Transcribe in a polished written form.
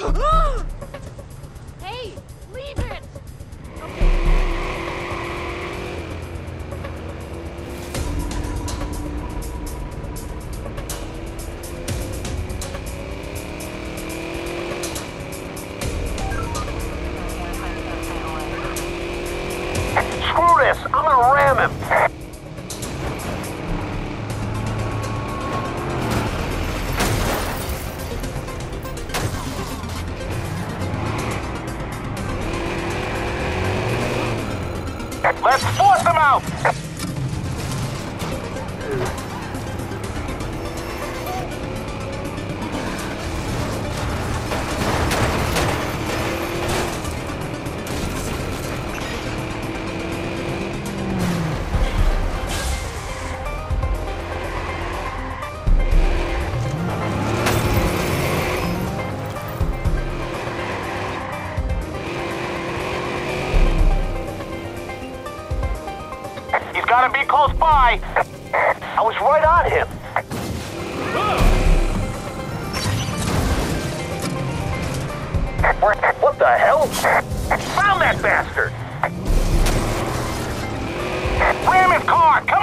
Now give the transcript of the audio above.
Hey, leave it! Screw this! I'm gonna ram him! Let's force him out! He's gotta be close by. I was right on him. What the hell? Found that bastard! Ram his car! Come